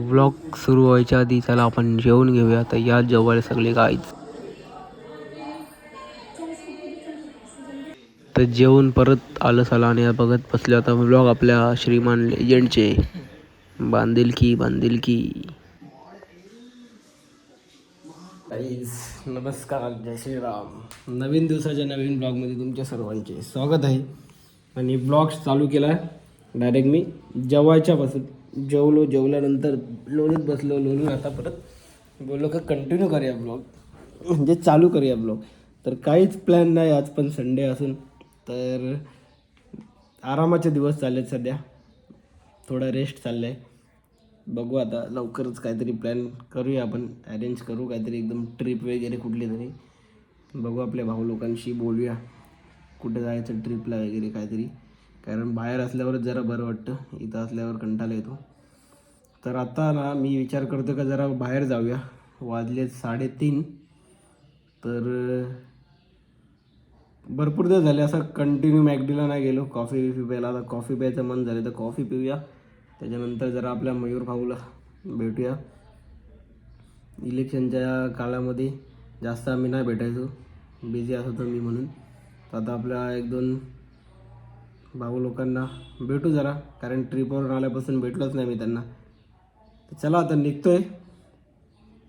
Vlog सुरू व्हायच्या आधी चला आपण जेवून घेऊया. तर या जेवायला सगळे गाईच. तर जेवून परत आलं साला आणि बघत बसले आता व्लॉग आपल्या श्रीमान लेजंडचे. बांधिलकी बांधिलकी. नमस्कार, जय श्रीराम. नवीन दिवसाच्या नवीन ब्लॉगमध्ये तुमच्या सर्वांचे स्वागत आहे. आणि ब्लॉग चालू केला डायरेक्ट मी जेवायच्यापासून. जेवल्यानंतर लोळत बसलो. आता परत बोललो का कंटिन्यू करूया ब्लॉग, म्हणजे चालू करूया ब्लॉग. तर काहीच प्लॅन नाही आज, पण संडे असून तर आरामाचे दिवस चाललेत सध्या. थोडा रेस्ट चालला आहे. बघू आता लवकरच काहीतरी प्लॅन करूया, आपण अरेंज करू काहीतरी एकदम ट्रिप वगैरे कुठली तरी. बघू आपल्या भाऊ लोकांशी बोलूया कुठे जायचं ट्रिपला वगैरे काहीतरी. कारण बाहेर असल्यावरच जरा बरं वाटतं, इथं असल्यावर कंटाळा येतो. तर आता ना मी विचार करतो का जरा बाहेर जाऊया. वाजले 3:30. तर भरपूर दिवस झाले असं कंटिन्यू मॅकडीला नाही गेलो कॉफी प्यायला. आता कॉफी प्यायचं मन झालं तर कॉफी पिऊया. त्याच्यानंतर जरा आपल्या मयूर भाऊला भेटूया. इलेक्शनच्या काळामध्ये जास्त आम्ही नाही भेटायचो, बिझी असतो मी म्हणून. तर आता आपल्या 1-2 भाऊ लोकांना भेटू जरा, कारण ट्रिपवरून आल्यापासून भेटलोच नाही मी त्यांना. तर चला आता निघतोय.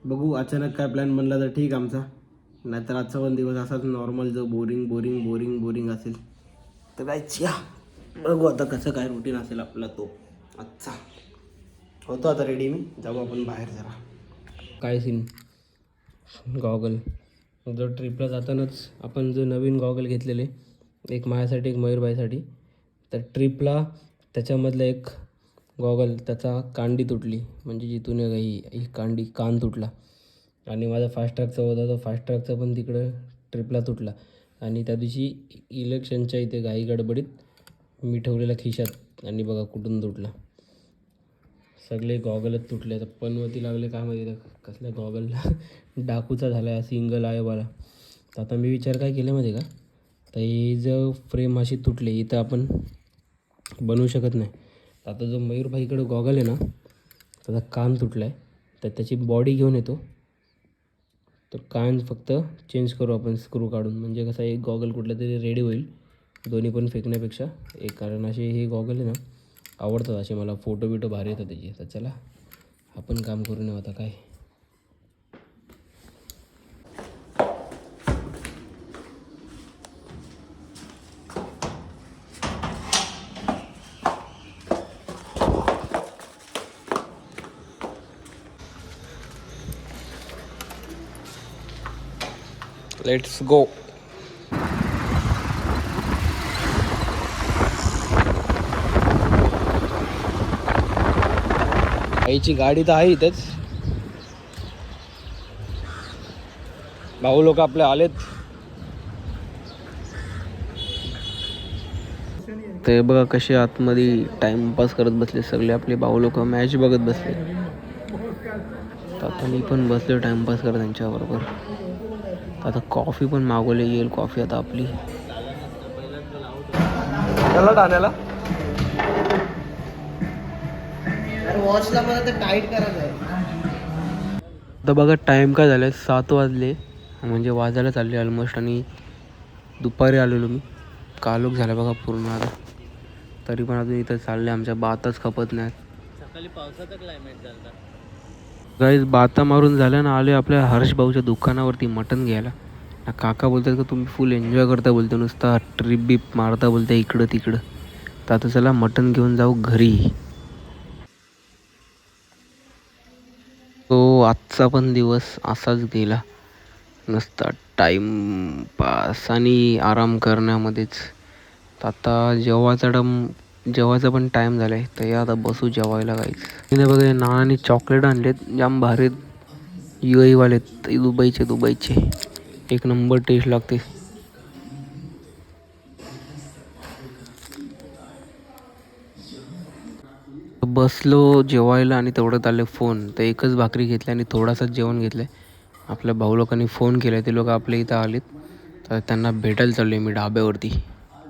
बघू अचानक काय प्लॅन बनला तर ठीक आमचा, नाहीतर आजचा पण दिवस असाच नॉर्मल जो बोरिंग असेल. तर काय बघू आता कसं काय रुटीन असेल आपला तो आजचा. होतो आता रेडी मी, जाऊ आपण बाहेर जरा. काय सीन गॉगल जो ट्रिपला जातानाच आपण जो नवीन गॉगल घेतलेले, एक माझ्यासाठी एक मयूरबाईसाठी. तर ट्रिपला त्याच्यामधलं एक गॉगल त्याचा कांडी तुटली, म्हणजे जिथून ही कान तुटला. आणि माझा फास्ट्रॅगचा होता, तो फास्ट्रॅगचा पण तिकडं ट्रिपला तुटला. आणि त्या दिवशी इलेक्शनच्या इथे घाई गडबडीत मी ठेवलेला खिशात, आणि बघा कुठून तुटला. सगळे गॉगलच तुटले. तर पनवती लागले काय माहिती कसल्या गॉगलला. डाकूचा झाला आहे सिंगल आहे वाला. तर आता मी विचार काय केलं माहिती का, तर ही जर फ्रेम अशी तुटली इथं आपण बनवू शकत नाही. तर आता जो मयूरभाईकडं गॉगल आहे ना, त्याचा कान तुटला आहे. तर त्याची बॉडी घेऊन येतो, तर कान फक्त चेंज करू आपण स्क्रू काढून. म्हणजे कसं एक गॉगल कुठला तरी रेडी होईल दोन्ही पण फेकण्यापेक्षा एक. कारण असे हे गॉगल आहे ना आवडतात असे मला, फोटो बिटो भारी येतात त्याचे. तर चला आपण काम करून येऊ आता काय. Let's go. आईची गाडी तर आहे इथेच. भाऊ लोक आपले आलेत. ते बघा कसे आतमध्ये टाइमपास करत बसले सगळे आपले भाऊ लोक, मॅच बघत बसले. तर आता मी पण बसले टाइमपास करत त्यांच्याबरोबर. आता कॉफी पण मागवली येईल कॉफी आता आपली. त्याला ठाण्याला वॉचला मला तर टाईट करायचं आहे. आता बघा टाईम काय झालं आहे, 7 वाजले, म्हणजे वाजायला चालले ऑलमोस्ट. आणि दुपारी आलेलो मी, कालोख झाला बघा पूर्ण आता. तरी पण अजून इथं चालले आमच्या बातच खपत नाहीत. सकाळी पावसाचा क्लायमेट झाला. गाईज बाता मारून झाल्या ना, आले आपल्या हर्ष भाऊच्या दुकानावरती मटण घ्यायला. काका बोलतात का तुम्ही फुल एन्जॉय करता, बोलतो नुसता ट्रिप बीप मारता बोलता इकडं तिकडं. तर आता चला मटण घेऊन जाऊ घरी. तो आजचा पण दिवस असाच गेला, नुसता टाईमपास आणि आराम करण्यामध्येच. आता जेवायचा पण टाईम झाला आहे. तर या आता बसू जेवायला गाईच. तिने बघा नानाने चॉकलेट आणलेत जाम भारीत, UAE वालेत, दुबईचे एक नंबर टेस्ट लागते. बसलो जेवायला आणि तेवढ्यात आले फोन. तर एकच भाकरी घेतली आणि थोडासा जेवण घेतलं. आपल्या भाऊ लोकांनी फोन केला, ते लोक आपल्या इथं आलेत. तर त्यांना भेटायला चाललो आहे मी ढाब्यावरती.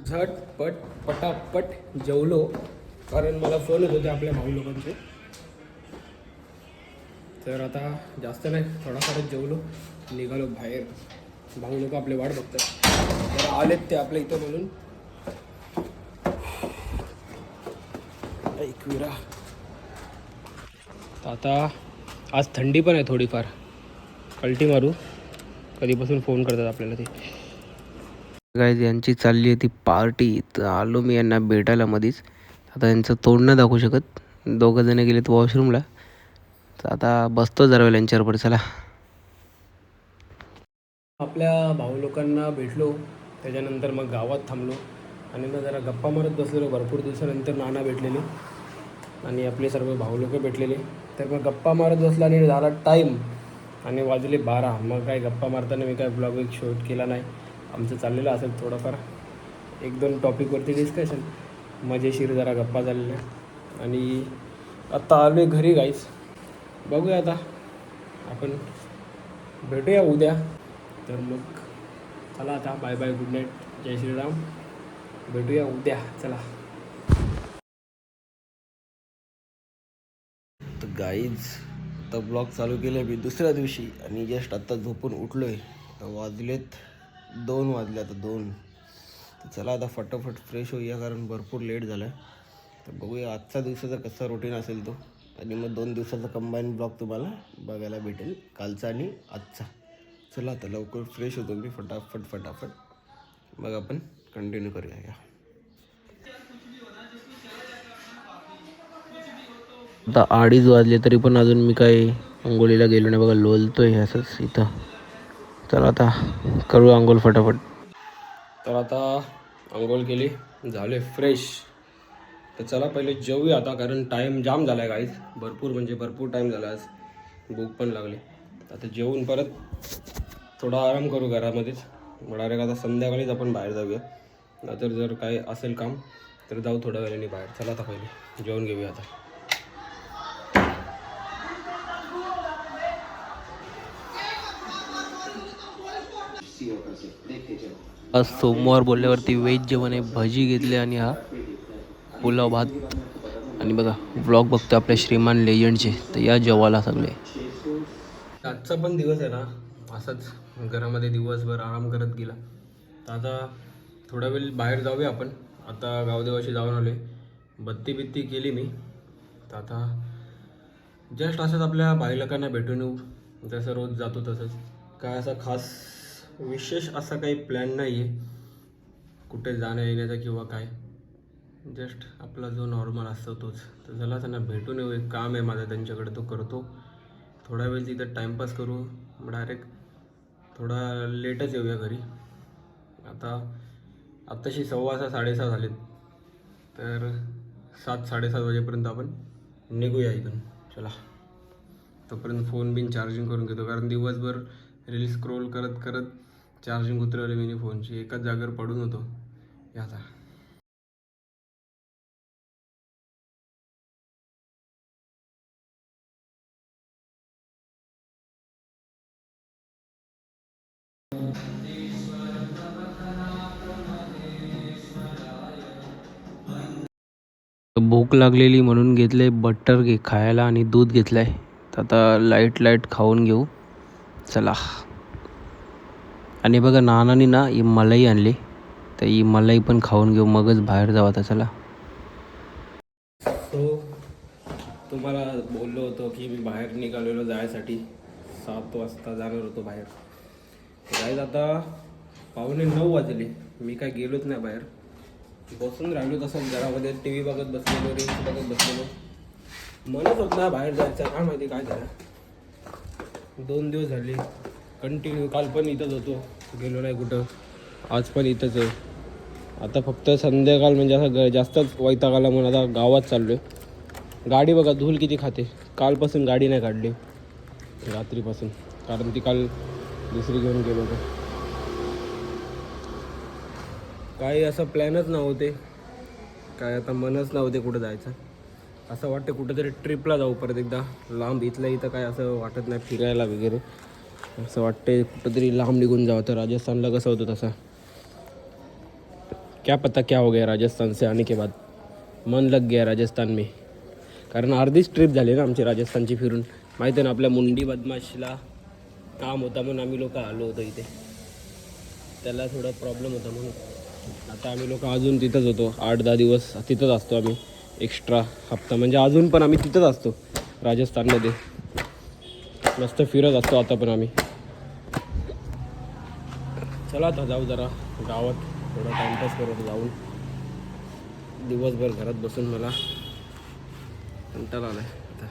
झटपट पटापट जेवलो, कारण मला फोन येत होते आपल्या भाऊ लोकांचे. तर आता जास्त नाही, थोडाफारच जेवलो, निघालो बाहेर. भाऊ लोक आपले वाट बघतात, तर आलेत ते आपल्या इथं म्हणून. एक विरा. आता आज थंडी पण आहे थोडीफार. कल्टी मारू, कधीपासून फोन करतात आपल्याला ते. गाईज यांची चालली आहे ती पार्टी, तर आलो मी यांना भेटायला मध्येच. आता यांचं तोंड नाही दाखवू शकत, दोघं जण गेलेत वॉशरूमला. तर आता बसतो जरा वेळ यांच्याबरोबर. चला, आपल्या भाऊ लोकांना भेटलो, त्याच्यानंतर मग गावात थांबलो आणि मग जरा गप्पा मारत बसलेलो. भरपूर दिवसानंतर नाना भेटलेले आणि आपले सर्व भाऊ लोक भेटलेले. तर मग गप्पा मारत बसला आणि झाला टाईम आणि वाजले 12. मग काय गप्पा मारताना मी काय ब्लॉग एक शूट केला नाही. आमचं चाललेलं असेल थोडंफार 1-2 टॉपिकवरती डिस्कशन, मजेशीर जरा गप्पा झालेल्या. आणि आत्ता आलो आहे घरी गाईस. बघूया आता, आपण भेटूया उद्या. तर मग चला आता, बाय बाय, गुड नाईट, जय श्रीराम, भेटूया उद्या. चला. तर गाईज आता ब्लॉग चालू केले मी दुसऱ्या दिवशी आणि जस्ट आत्ता झोपून उठलो आहे. वाजलेत 2 वाजले आता 2. तर चला आता फटाफट फ्रेश होऊया, कारण भरपूर लेट झाला आहे. तर बघूया आजचा दिवसाचा कसा रुटीन असेल तो, आणि मग 2 दिवसाचा कंबाईन ब्लॉग तुम्हाला बघायला भेटेल, कालचा आणि आजचा. चला आता लवकर फ्रेश होतो मी फटाफट, मग आपण कंटिन्यू करूया. या आता 2:30 वाजले तरी पण अजून मी काही अंघोळीला गेलो नाही बघा, लोलतोय असंच इथं. चला आता करू आंघोळ फटाफट. तर आता आंघोळ केली, झाले फ्रेश. तर चला पहिले जेवूया आता, कारण टाईम जाम झाला आहे गाईज, भरपूर म्हणजे भरपूर टाईम झाला. आज भूक पण लागली. आता जेवून परत थोडा आराम करू घरामध्येच. मग डायरेक्ट आता संध्याकाळीच आपण बाहेर जाऊया, नंतर जर काय असेल काम तर जाऊ थोड्या वेळाने बाहेर. चला आता पहिले जेवून घेऊया आता. आज सोमवार बोलल्यावरती व्हेज जेवण आहे. भजी घेतले आणि हा पुलाव भात. आणि बघा व्लॉग बघतो आपल्या श्रीमान लेजंडचे, तर या जेवायला सगळे. आजचा पण दिवस आहे ना असाच घरामध्ये दिवसभर आराम करत गेला. तर आता थोडा वेळ बाहेर जाऊया आपण. आता गावदेवाशी जाऊन आले, बत्ती बित्ती केली मी. तर आता जस्ट असंच आपल्या बाईलोकांना भेटून येऊ, जसं रोज जातो तसंच. काय असा खास विशेष असा काही प्लॅन नाही आहे कुठे जाण्या येण्याचा किंवा काय, जस्ट आपला जो नॉर्मल असतो तोच. तर चला त्यांना भेटून येऊ, एक काम आहे माझं त्यांच्याकडे, तो करतो. थोडा वेळ तिथं टाईमपास करू, मग डायरेक्ट थोडा लेटच येऊया घरी. आता आत्ताशी 6:15 6:30 झालेत, तर 7 साडेसात वाजेपर्यंत आपण निघूया इथून. चला, तोपर्यंत फोन बिन चार्जिंग करून घेतो, कारण दिवसभर रील स्क्रोल करत करत चार्जिंग उतरवली मी फोनची, एकाच जागेवर पडून होतो. याचा भूक लागलेली म्हणून घेतले बटर खायला आणि दूध घेतलंय. तर आता लाईट खाऊन घेऊ. चला. आणि बघा नानानी ना ही मलाई आणली, तर ही मलाई पण खाऊन घेऊ, मगच बाहेर जाऊ आता. चला. तो तुम्हाला बोललो होतो की मी बाहेर निघालेलो जायसाठी, 7 वाजता जाणार होतो बाहेर. जायच आता 8:45 वाजले, मी काय गेलोच नाही बाहेर, बसून राहिलो तसंच घरामध्ये, टी व्ही बघत बसलेलो, रील्स बघत बसलेलो. म्हणत होत ना बाहेर जायचं, काय माहिती काय झालं. 2 दिवस झाले कंटिन्यू, काल पण इथंच होतो, गेलो नाही कुठं, आज पण इथंच आहे. आता फक्त संध्याकाळ म्हणजे असं जास्तच वैताग आला म्हणून आता गावात चाललो आहे. गाडी बघा धूल किती खाते, कालपासून गाडी नाही काढली रात्रीपासून, कारण ती काल दुसरी घेऊन गेलो होतो. काही असं प्लॅनच नव्हते, काय आता मनच नव्हते कुठं जायचं. असं वाटतं कुठंतरी ट्रिपला जाऊ परत एकदा लांब. इथलं इथं काय असं वाटत नाही फिरायला वगैरे, असं वाटते कुठंतरी लांब निघून जावं. तर राजस्थानला कसं होतं तसं, क्या पता क्या हो गया राजस्थान से आने के बाद, मन लग गया राजस्थान में. कारण अर्धीच ट्रिप झाली ना आमची राजस्थानची फिरून. माहिती आहे ना आपल्या मुंडी बदमाशला काम होता म्हणून आम्ही लोक आलो होतो इथे. त्याला थोडा प्रॉब्लेम होता म्हणून आता आम्ही लोक अजून तिथंच होतो. 8-10 दिवस तिथंच असतो आम्ही. एक्स्ट्रा हप्ता म्हणजे अजून पण आम्ही तिथंच असतो राजस्थानमध्ये. मस्त फिरत असतो आता पण आम्ही. चला आता जाऊ जरा गावात, थोडा टाइमपास करत जाऊन. दिवसभर घरात बसून मला कंटाळा आलाय आता.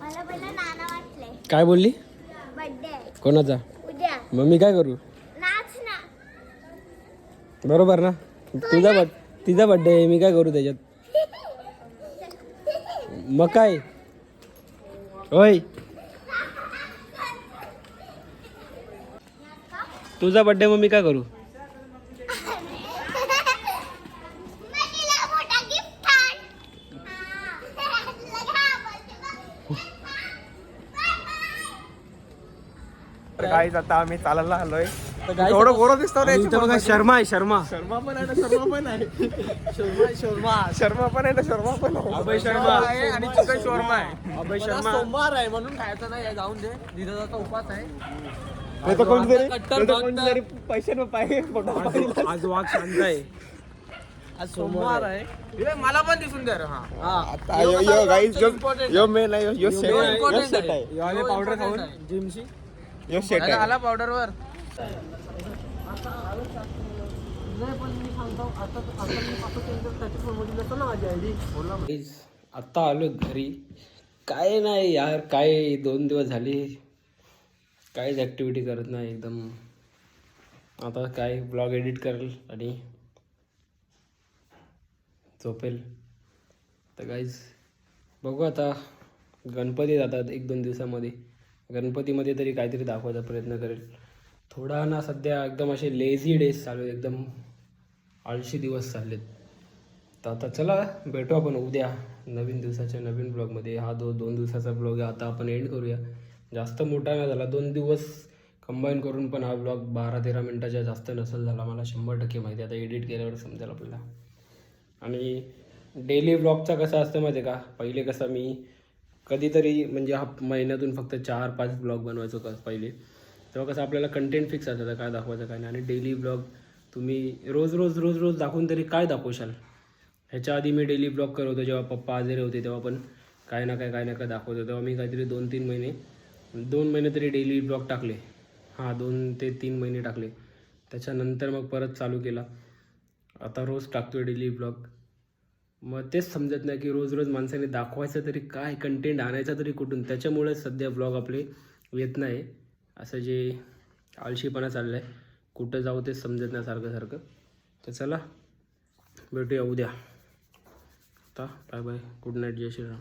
मला पहिला नाना वाटले काय बोलली? बर्थडे कोणाचा? उद्या. मग मी काय करू? नाच ना. बरोबर ना? तिचा बड्डे आहे, मी काय करू त्याच्यात? मग काय होय, तुझा बड्डे मग मी काय करू? गाईज आता आम्ही चालायला आलोय. थोडं गोरं दिसतो रे. बघा शर्मा आहे, शर्मा. शर्मा पण आहे ना, शर्मा पण आहे. शर्मा पण आहे ना, शर्मा पण आहे. अभय शर्मा आहे आणि चिकन शर्मा आहे. अभय शर्मा. सोमवार आहे म्हणून खायचं नाही, जाऊन दे. दिदाचा उपास आहे. नाही तर कोणतरी पैसे पाहिजे. आज वाघ शांत आहे. आज सोमवार आहे. ए, मला पण दिसून द्या रे. हा हा. आता यो गाईज यो मेन आहे, यो सेट आहे, यो important सेट आहे. आहे, याने पावडर खाऊन जिमची. यो सेट आहे. आला पावडरवर. आत्ता आलो घरी. काय नाही यार, काय 2 दिवस झाले काहीच ॲक्टिव्हिटी करत नाही एकदम. आता काय ब्लॉग एडिट करेल आणि झोपेल. तर गाईज बघू आता, गणपती जातात 1-2 दिवसामध्ये. गणपतीमध्ये तरी काहीतरी दाखवायचा प्रयत्न करेल. थोडा ना सध्या एकदम असे लेझी डेज चालू आहेत, एकदम आळशी दिवस चाललेत. तर आता चला भेटू आपण उद्या नवीन दिवसाच्या नवीन ब्लॉगमध्ये. हा 2 दिवसाचा ब्लॉग आहे, आता आपण एंड करूया. जास्त मोठा नाही झाला, 2 दिवस कंबाईन करून पण हा ब्लॉग 12-13 मिनटाच्या जास्त नसेल झाला. मला 100% माहिती आहे, आता एडिट केल्यावर समजेल आपल्याला. आणि डेली ब्लॉगचा कसं असतं माहिती आहे का, पहिले कसं मी कधीतरी म्हणजे हा महिन्यातून फक्त 4-5 ब्लॉग बनवायचो का पहिले. तेव्हा कसं आपल्याला कंटेंट फिक्स असायचं काय दाखवायचं काय नाही. आणि डेली ब्लॉग तुम्ही रोज दाखवून तरी काय दाखवशाल. ह्याच्या आधी मी डेली ब्लॉग करत होतो, जेव्हा पप्पा आजारी होते तेव्हा पण काय ना काय दाखवतो. तेव्हा मी काहीतरी 2 महिने तरी डेली ब्लॉग टाकले. 2 ते 3 महिने टाकले. त्याच्यानंतर मग परत चालू केला. आता रोज टाकतो आहे डेली ब्लॉग. मग तेच समजत नाही की रोज माणसाने दाखवायचं तरी काय, कंटेंट आणायचा तरी कुठून. त्याच्यामुळेच सध्या ब्लॉग आपले येत नाही. असं जे आळशीपणा चाललं आहे, कुठं जाऊ तेच समजत नाही सारखं. तर चला भेटूया उद्या. आता बाय बाय, गुड नाईट, जय श्रीराम.